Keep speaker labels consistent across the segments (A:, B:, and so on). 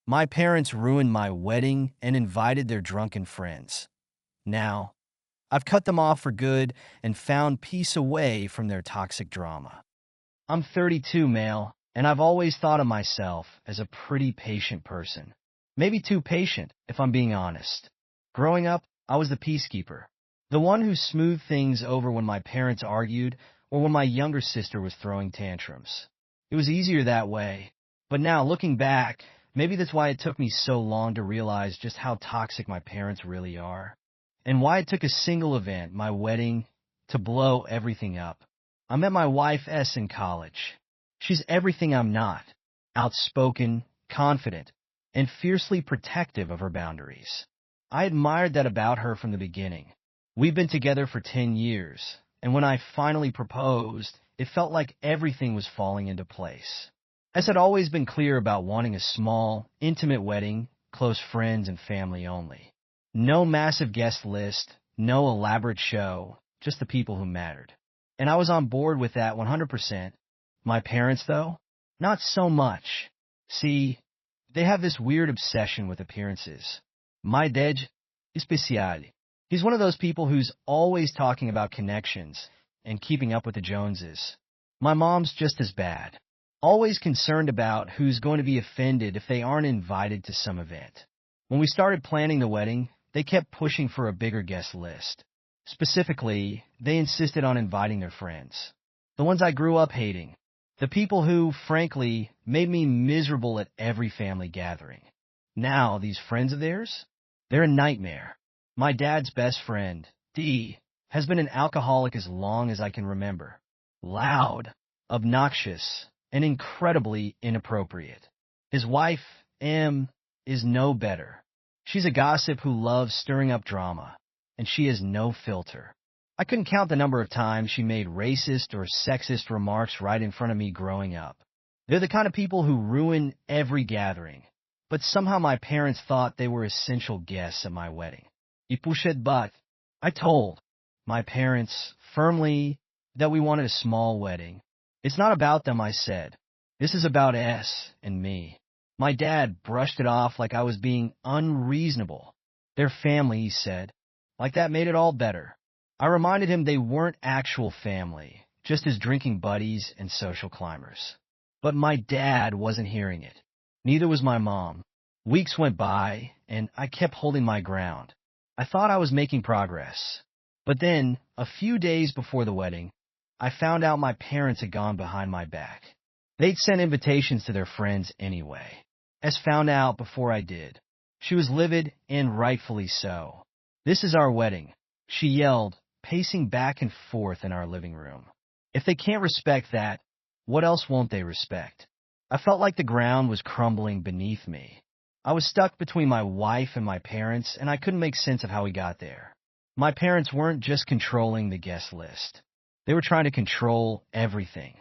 A: My parents ruined my wedding and invited their drunken friends. Now, I've cut them off for good and found peace away from their toxic drama. I'm 32, male, and I've always thought of myself as a pretty patient person. Maybe too patient, if I'm being honest. Growing up, I was the peacekeeper, the one who smoothed things over when my parents argued or when my younger sister was throwing tantrums. It was easier that way, but now, looking back, maybe that's why it took me so long to realize just how toxic my parents really are, and why it took a single event, my wedding, to blow everything up. I met my wife S in college. She's everything I'm not: outspoken, confident, and fiercely protective of her boundaries. I admired that about her from the beginning. We've been together for 10 years, and when I finally proposed, it felt like everything was falling into place. S had always been clear about wanting a small, intimate wedding, close friends and family only. No massive guest list, no elaborate show, just the people who mattered. And I was on board with that 100%. My parents, though, not so much. See, they have this weird obsession with appearances. My dad, especial. He's one of those people who's always talking about connections and keeping up with the Joneses. My mom's just as bad, always concerned about who's going to be offended if they aren't invited to some event. When we started planning the wedding, they kept pushing for a bigger guest list. Specifically, they insisted on inviting their friends, the ones I grew up hating, the people who, frankly, made me miserable at every family gathering. Now, these friends of theirs, they're a nightmare. My dad's best friend, D, has been an alcoholic as long as I can remember. Loud, obnoxious, and incredibly inappropriate. His wife, M, is no better. She's a gossip who loves stirring up drama, and she has no filter. I couldn't count the number of times she made racist or sexist remarks right in front of me growing up. They're the kind of people who ruin every gathering, but somehow my parents thought they were essential guests at my wedding. But I told my parents firmly that we wanted a small wedding. It's not about them, I said. This is about S and me. My dad brushed it off like I was being unreasonable. Their family, he said. Like that made it all better. I reminded him they weren't actual family, just his drinking buddies and social climbers. But my dad wasn't hearing it. Neither was my mom. Weeks went by, and I kept holding my ground. I thought I was making progress. But then, a few days before the wedding, I found out my parents had gone behind my back. They'd sent invitations to their friends anyway. S found out before I did. She was livid, and rightfully so. "This is our wedding," she yelled, pacing back and forth in our living room. If they can't respect that, what else won't they respect? I felt like the ground was crumbling beneath me. I was stuck between my wife and my parents, and I couldn't make sense of how we got there. My parents weren't just controlling the guest list. They were trying to control everything.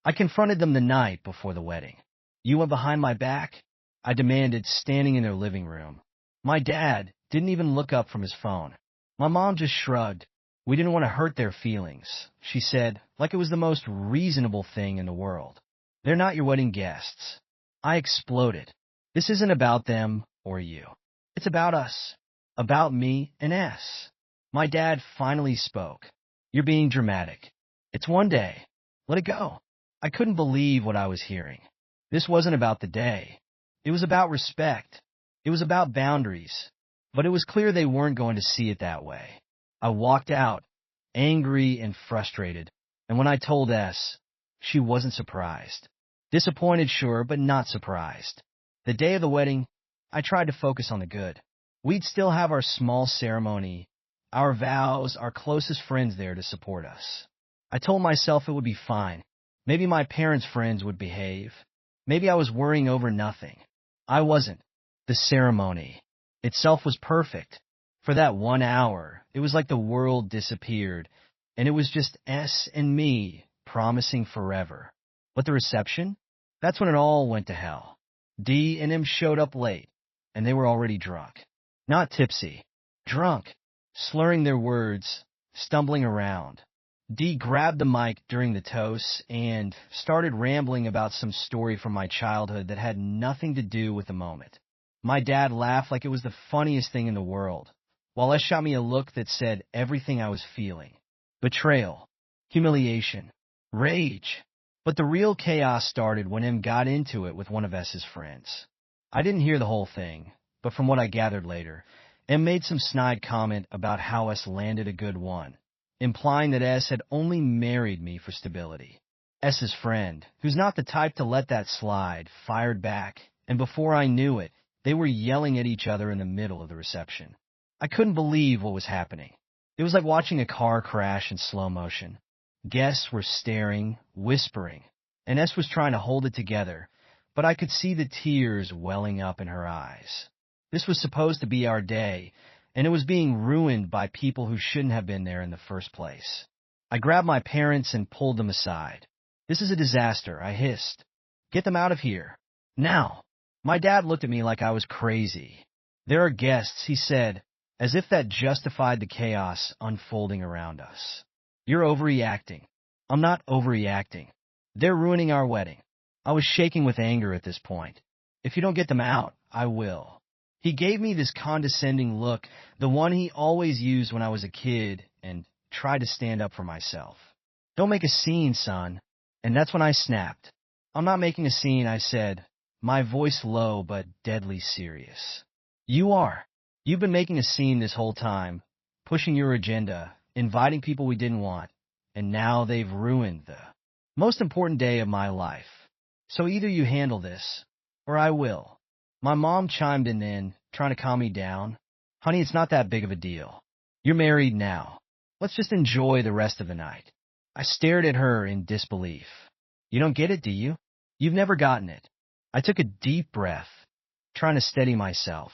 A: I confronted them the night before the wedding. "You went behind my back?" I demanded, standing in their living room. My dad didn't even look up from his phone. My mom just shrugged. "We didn't want to hurt their feelings," she said, like it was the most reasonable thing in the world. "They're not your wedding guests." I exploded. "This isn't about them or you. It's about us. About me and S." My dad finally spoke. "You're being dramatic. It's one day. Let it go." I couldn't believe what I was hearing. This wasn't about the day. It was about respect. It was about boundaries. But it was clear they weren't going to see it that way. I walked out, angry and frustrated, and when I told S, she wasn't surprised. Disappointed, sure, but not surprised. The day of the wedding, I tried to focus on the good. We'd still have our small ceremony, our vows, our closest friends there to support us. I told myself it would be fine. Maybe my parents' friends would behave. Maybe I was worrying over nothing. I wasn't. The ceremony itself was perfect. For that 1 hour, it was like the world disappeared, and it was just S and me promising forever. But the reception? That's when it all went to hell. D and M showed up late, and they were already drunk. Not tipsy. Drunk. Slurring their words, stumbling around. D grabbed the mic during the toast and started rambling about some story from my childhood that had nothing to do with the moment. My dad laughed like it was the funniest thing in the world, while S shot me a look that said everything I was feeling. Betrayal, humiliation, rage. But the real chaos started when M got into it with one of S's friends. I didn't hear the whole thing, but from what I gathered later, M made some snide comment about how S landed a good one, implying that S had only married me for stability. S's friend, who's not the type to let that slide, fired back, and before I knew it, they were yelling at each other in the middle of the reception. I couldn't believe what was happening. It was like watching a car crash in slow motion. Guests were staring, whispering, and S was trying to hold it together, but I could see the tears welling up in her eyes. This was supposed to be our day, and it was being ruined by people who shouldn't have been there in the first place. I grabbed my parents and pulled them aside. "This is a disaster," I hissed. "Get them out of here. Now." My dad looked at me like I was crazy. "There are guests," he said, as if that justified the chaos unfolding around us. "You're overreacting." "I'm not overreacting. They're ruining our wedding." I was shaking with anger at this point. "If you don't get them out, I will." He gave me this condescending look, the one he always used when I was a kid, and tried to stand up for myself. "Don't make a scene, son." And that's when I snapped. "I'm not making a scene," I said, my voice low but deadly serious. "You are. You've been making a scene this whole time, pushing your agenda, inviting people we didn't want, and now they've ruined the most important day of my life. So either you handle this, or I will." My mom chimed in then, trying to calm me down. "Honey, it's not that big of a deal. You're married now. Let's just enjoy the rest of the night." I stared at her in disbelief. "You don't get it, do you? You've never gotten it." I took a deep breath, trying to steady myself.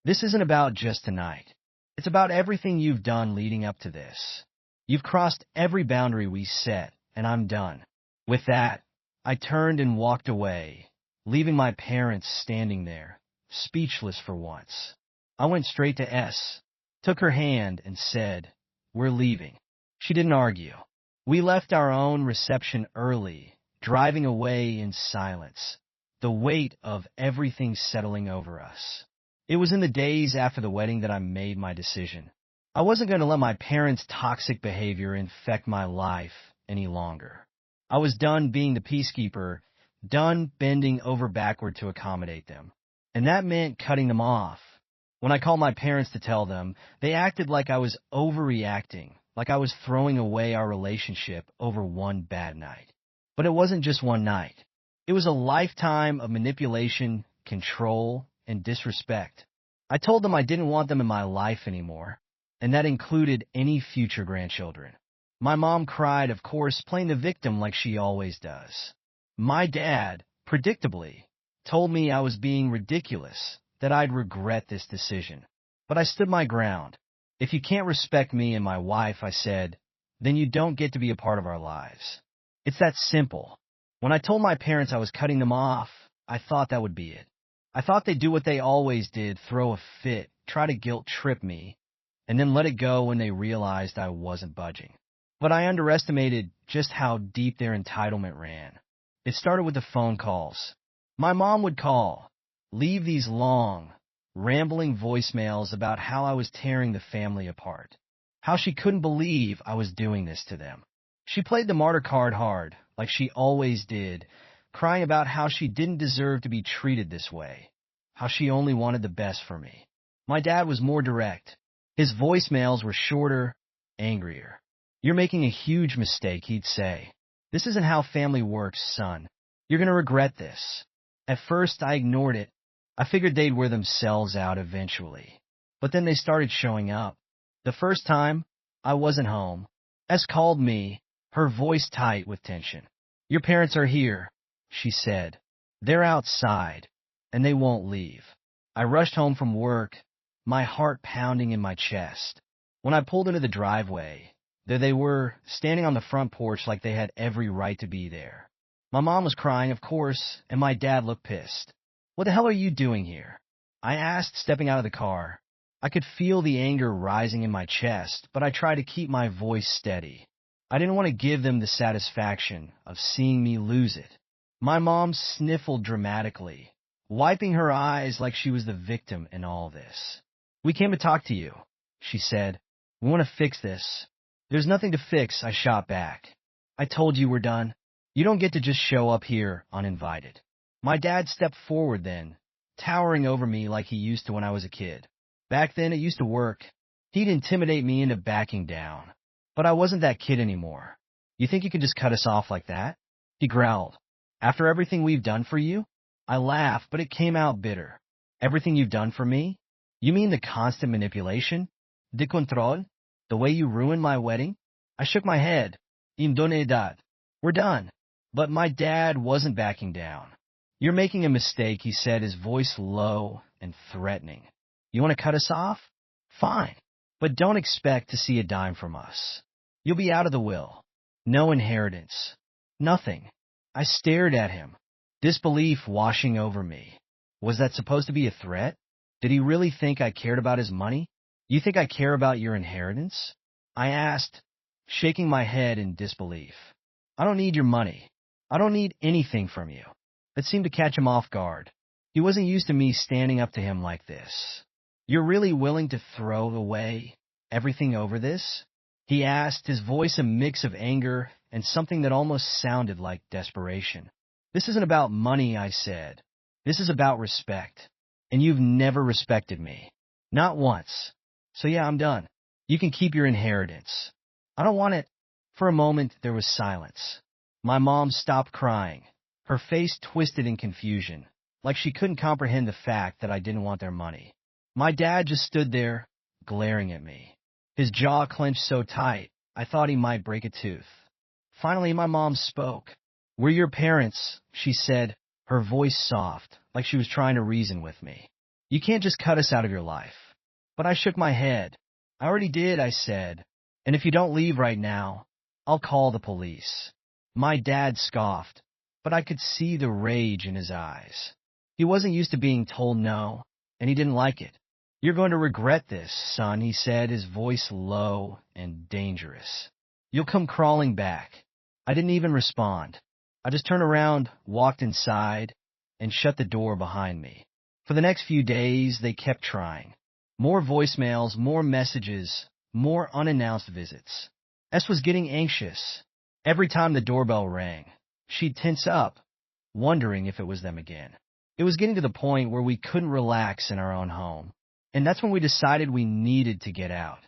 A: "This isn't about just tonight. It's about everything you've done leading up to this. You've crossed every boundary we set, and I'm done." With that, I turned and walked away, leaving my parents standing there, speechless for once. I went straight to S, took her hand, and said, "We're leaving." She didn't argue. We left our own reception early, driving away in silence, the weight of everything settling over us. It was in the days after the wedding that I made my decision. I wasn't going to let my parents' toxic behavior infect my life any longer. I was done being the peacekeeper, done bending over backward to accommodate them. And that meant cutting them off. When I called my parents to tell them, they acted like I was overreacting, like I was throwing away our relationship over one bad night. But it wasn't just one night. It was a lifetime of manipulation, control, and disrespect. I told them I didn't want them in my life anymore, and that included any future grandchildren. My mom cried, of course, playing the victim like she always does. My dad, predictably, told me I was being ridiculous, that I'd regret this decision. But I stood my ground. "If you can't respect me and my wife," I said, "then you don't get to be a part of our lives." It's that simple. When I told my parents I was cutting them off, I thought that would be it. I thought they'd do what they always did, throw a fit, try to guilt trip me, and then let it go when they realized I wasn't budging. But I underestimated just how deep their entitlement ran. It started with the phone calls. My mom would call, leave these long, rambling voicemails about how I was tearing the family apart, how she couldn't believe I was doing this to them. She played the martyr card hard, like she always did, crying about how she didn't deserve to be treated this way, how she only wanted the best for me. My dad was more direct. His voicemails were shorter, angrier. "You're making a huge mistake," he'd say. "This isn't how family works, son. You're going to regret this." At first, I ignored it. I figured they'd wear themselves out eventually. But then they started showing up. The first time, I wasn't home. S called me, her voice tight with tension. "Your parents are here," she said. "They're outside, and they won't leave." I rushed home from work, my heart pounding in my chest. When I pulled into the driveway, there they were, standing on the front porch like they had every right to be there. My mom was crying, of course, and my dad looked pissed. "What the hell are you doing here?" I asked, stepping out of the car. I could feel the anger rising in my chest, but I tried to keep my voice steady. I didn't want to give them the satisfaction of seeing me lose it. My mom sniffled dramatically, wiping her eyes like she was the victim in all this. "We came to talk to you," she said. "We want to fix this." "There's nothing to fix," I shot back. "I told you we're done. You don't get to just show up here uninvited." My dad stepped forward then, towering over me like he used to when I was a kid. Back then, it used to work. He'd intimidate me into backing down. But I wasn't that kid anymore. "You think you can just cut us off like that?" he growled. "After everything we've done for you?" I laughed, but it came out bitter. "Everything you've done for me? You mean the constant manipulation? De control? The way you ruined my wedding?" I shook my head. "Imdonedad. We're done." But my dad wasn't backing down. "You're making a mistake," he said, his voice low and threatening. "You want to cut us off? Fine. But don't expect to see a dime from us. You'll be out of the will. No inheritance. Nothing." I stared at him, disbelief washing over me. Was that supposed to be a threat? Did he really think I cared about his money? "You think I care about your inheritance?" I asked, shaking my head in disbelief. "I don't need your money. I don't need anything from you." That seemed to catch him off guard. He wasn't used to me standing up to him like this. "You're really willing to throw away everything over this?" he asked, his voice a mix of anger and something that almost sounded like desperation. "This isn't about money," I said. "This is about respect. And you've never respected me. Not once. So yeah, I'm done. You can keep your inheritance." "I don't want it." For a moment, there was silence. My mom stopped crying, her face twisted in confusion, like she couldn't comprehend the fact that I didn't want their money. My dad just stood there, glaring at me. His jaw clenched so tight, I thought he might break a tooth. Finally, my mom spoke. "We're your parents," she said, her voice soft, like she was trying to reason with me. "You can't just cut us out of your life." But I shook my head. "I already did," I said. "And if you don't leave right now, I'll call the police." My dad scoffed, but I could see the rage in his eyes. He wasn't used to being told no, and he didn't like it. "You're going to regret this, son," he said, his voice low and dangerous. "You'll come crawling back." I didn't even respond. I just turned around, walked inside, and shut the door behind me. For the next few days, they kept trying. More voicemails, more messages, more unannounced visits. S was getting anxious. Every time the doorbell rang, she'd tense up, wondering if it was them again. It was getting to the point where we couldn't relax in our own home. And that's when we decided we needed to get out.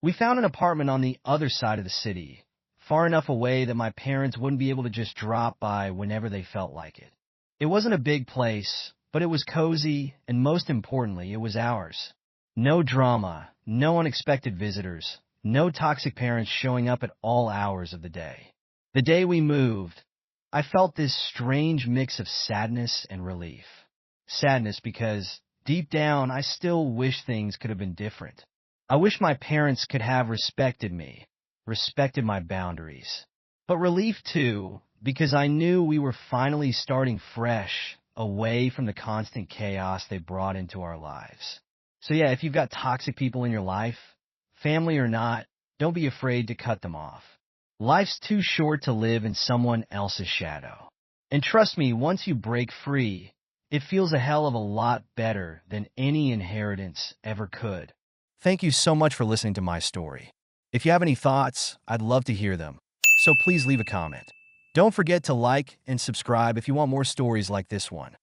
A: We found an apartment on the other side of the city, far enough away that my parents wouldn't be able to just drop by whenever they felt like it. It wasn't a big place, but it was cozy, and most importantly, it was ours. No drama, no unexpected visitors, no toxic parents showing up at all hours of the day. The day we moved, I felt this strange mix of sadness and relief. Sadness because, deep down, I still wish things could have been different. I wish my parents could have respected me, respected my boundaries. But relief, too, because I knew we were finally starting fresh, away from the constant chaos they brought into our lives. So yeah, if you've got toxic people in your life, family or not, don't be afraid to cut them off. Life's too short to live in someone else's shadow. And trust me, once you break free, it feels a hell of a lot better than any inheritance ever could. Thank you so much for listening to my story. If you have any thoughts, I'd love to hear them. So please leave a comment. Don't forget to like and subscribe if you want more stories like this one.